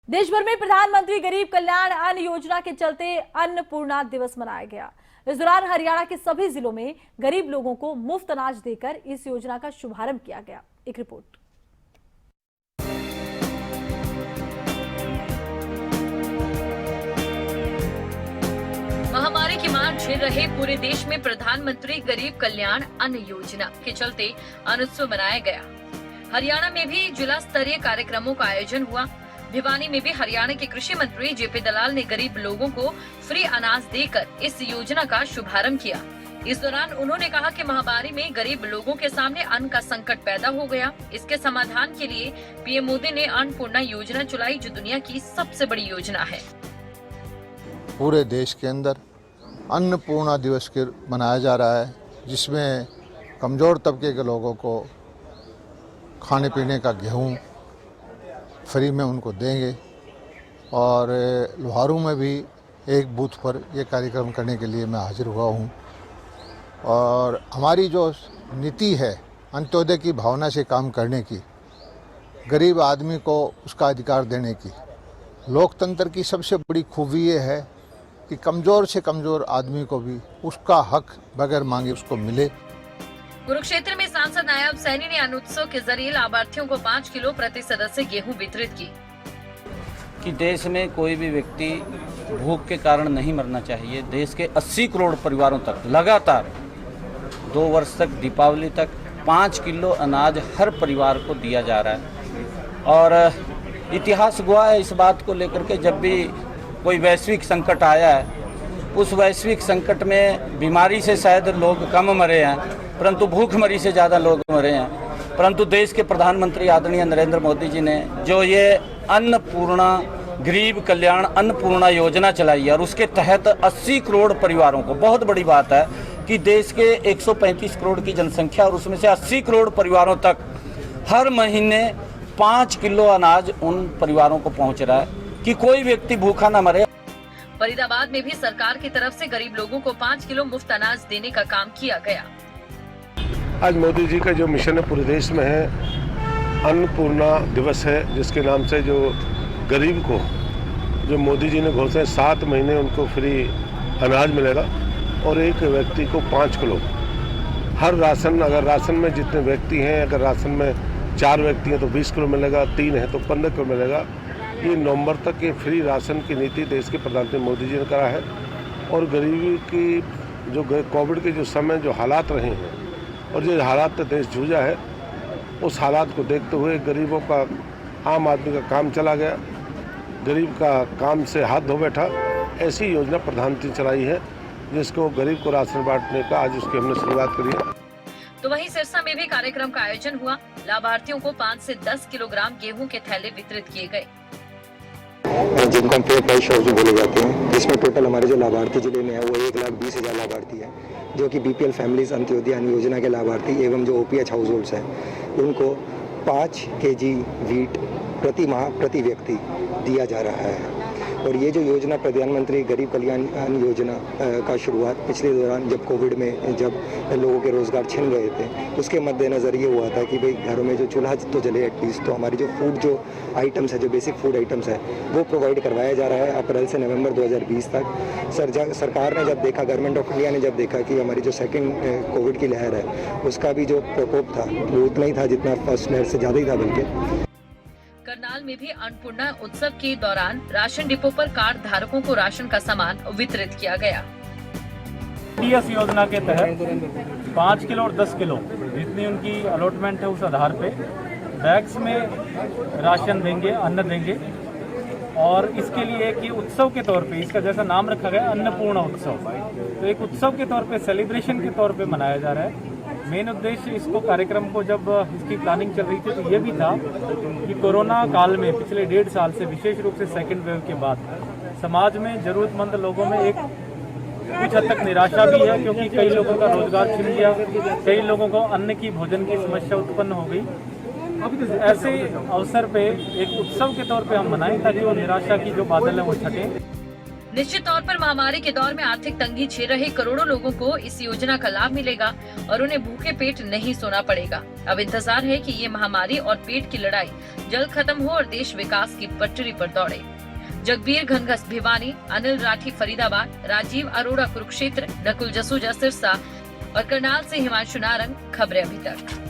देश भर में प्रधानमंत्री गरीब कल्याण अन्न योजना के चलते अन्नपूर्णा दिवस मनाया गया। इस दौरान हरियाणा के सभी जिलों में गरीब लोगों को मुफ्त अनाज देकर इस योजना का शुभारंभ किया गया। एक रिपोर्ट। महामारी की मार झेल रहे पूरे देश में प्रधानमंत्री गरीब कल्याण अन्न योजना के चलते अन्न उत्सव मनाया गया। हरियाणा में भी जिला स्तरीय कार्यक्रमों का आयोजन हुआ। भिवानी में भी हरियाणा के कृषि मंत्री जेपी दलाल ने गरीब लोगों को फ्री अनाज देकर इस योजना का शुभारंभ किया। इस दौरान उन्होंने कहा कि महामारी में गरीब लोगों के सामने अन्न का संकट पैदा हो गया। इसके समाधान के लिए पीएम मोदी ने अन्नपूर्णा योजना चलाई, जो दुनिया की सबसे बड़ी योजना है। पूरे देश के अंदर अन्नपूर्णा दिवस के मनाया जा रहा है, जिसमें कमज़ोर तबके के लोगों को खाने पीने का गेहूँ फ्री में उनको देंगे। और लोहारू में भी एक बूथ पर ये कार्यक्रम करने के लिए मैं हाजिर हुआ हूँ। और हमारी जो नीति है अंत्योदय की भावना से काम करने की, गरीब आदमी को उसका अधिकार देने की, लोकतंत्र की सबसे बड़ी खूबी ये है कि कमज़ोर से कमज़ोर आदमी को भी उसका हक बगैर मांगे उसको मिले। कुरुक्षेत्र में सांसद नायब सैनी ने अन्न उत्सव के जरिए लाभार्थियों को 5 किलो प्रति सदस्य गेहूं वितरित की। कि देश में कोई भी व्यक्ति भूख के कारण नहीं मरना चाहिए। देश के 80 करोड़ परिवारों तक लगातार 2 वर्ष तक दीपावली तक 5 किलो अनाज हर परिवार को दिया जा रहा है। और इतिहास गवाह है इस बात को लेकर के, जब भी कोई वैश्विक संकट आया है, उस वैश्विक संकट में बीमारी से शायद लोग कम मरे हैं, परंतु भूखमरी से ज़्यादा लोग मरे हैं। परंतु देश के प्रधानमंत्री आदरणीय नरेंद्र मोदी जी ने जो ये अन्नपूर्णा गरीब कल्याण अन्नपूर्णा योजना चलाई है, और उसके तहत 80 करोड़ परिवारों को, बहुत बड़ी बात है कि देश के 135 करोड़ की जनसंख्या और उसमें से 80 करोड़ परिवारों तक हर महीने 5 किलो अनाज उन परिवारों को पहुँच रहा है कि कोई व्यक्ति भूखा ना मरे। फरीदाबाद में भी सरकार की तरफ से गरीब लोगों को 5 किलो मुफ्त अनाज देने का काम किया गया। आज मोदी जी का जो मिशन है पूरे देश में है, अन्नपूर्णा दिवस है, जिसके नाम से जो गरीब को, जो मोदी जी ने घोषणा 7 महीने उनको फ्री अनाज मिलेगा और एक व्यक्ति को 5 किलो। हर राशन, अगर राशन में जितने व्यक्ति हैं, अगर राशन में 4 व्यक्ति हैं तो 20 किलो मिलेगा, 3 है तो 15 किलो मिलेगा। ये नवंबर तक ये फ्री राशन की नीति देश के प्रधानमंत्री मोदी जी ने करा है। और गरीबी की जो कोविड के जो समय जो हालात रहे हैं और जो हालात देश जूझा है, उस हालात को देखते हुए गरीबों का, आम आदमी का काम चला गया, गरीब का काम से हाथ धो बैठा। ऐसी योजना प्रधानमंत्री चलाई है, जिसको गरीब को राशन बांटने का आज उसकी हमने शुरुआत करी है। तो वहीं सिरसा में भी कार्यक्रम का आयोजन हुआ। लाभार्थियों को 5 से 10 किलोग्राम गेहूं के थैले वितरित किए गए, जिनको हम फेयर प्राइस शॉप जो बोले जाते हैं, जिसमें टोटल हमारे जो लाभार्थी जिले में है वो 1,20,000 लाभार्थी है, जो कि बीपीएल फैमिलीज अंत्योदय अन्न योजना के लाभार्थी एवं जो ओपीएच हाउस होल्ड्स हैं, उनको 5 केजी वीट प्रति माह प्रति व्यक्ति दिया जा रहा है। और ये जो योजना प्रधानमंत्री गरीब कल्याण अन्न योजना का शुरुआत पिछले दौरान जब कोविड में जब लोगों के रोज़गार छिन गए थे, उसके मद्देनज़र ये हुआ था कि भाई घरों में जो चूल्हा तो जले एटलीस्ट, तो हमारी जो फूड जो आइटम्स है, जो बेसिक फूड आइटम्स है, वो प्रोवाइड करवाया जा रहा है अप्रैल से नवंबर 2020 तक। सरकार ने जब देखा, गवर्नमेंट ऑफ इंडिया ने जब देखा कि हमारी जो सेकेंड कोविड की लहर है, उसका भी जो प्रकोप था वो उतना ही था जितना फर्स्ट लहर से ज़्यादा ही था। बल्कि करनाल में भी अन्नपूर्णा उत्सव के दौरान राशन डिपो पर कार्ड धारकों को राशन का सामान वितरित किया गया। डीएस योजना के तहत 5 किलो और 10 किलो जितनी उनकी अलॉटमेंट है, उस आधार पे बैग्स में राशन देंगे, अन्न देंगे। और इसके लिए कि उत्सव के तौर पे, इसका जैसा नाम रखा गया अन्नपूर्णा उत्सव, तो एक उत्सव के तौर पे, सेलिब्रेशन के तौर पे मनाया जा रहा है। मेन उद्देश्य इसको, कार्यक्रम को जब इसकी प्लानिंग चल रही थी, तो ये भी था कि कोरोना काल में पिछले 1.5 साल से, विशेष रूप से सेकेंड वेव के बाद, समाज में ज़रूरतमंद लोगों में एक कुछ हद तक निराशा भी है, क्योंकि कई लोगों का रोजगार छिन गया, कई लोगों को अन्न की, भोजन की समस्या उत्पन्न हो गई। ऐसे अवसर पे एक उत्सव के तौर पे हम मनाएं, ताकि वो निराशा की जो बादल है वो छटें। निश्चित तौर पर महामारी के दौर में आर्थिक तंगी झेल रहे करोड़ों लोगों को इस योजना का लाभ मिलेगा और उन्हें भूखे पेट नहीं सोना पड़ेगा। अब इंतजार है कि ये महामारी और पेट की लड़ाई जल्द खत्म हो और देश विकास की पटरी पर दौड़े। जगबीर घनघस भिवानी, अनिल राठी फरीदाबाद, राजीव अरोड़ा कुरुक्षेत्र, नकुल जसूजा सिरसा और करनाल से हिमांशु नारंग। खबरें अभी तक।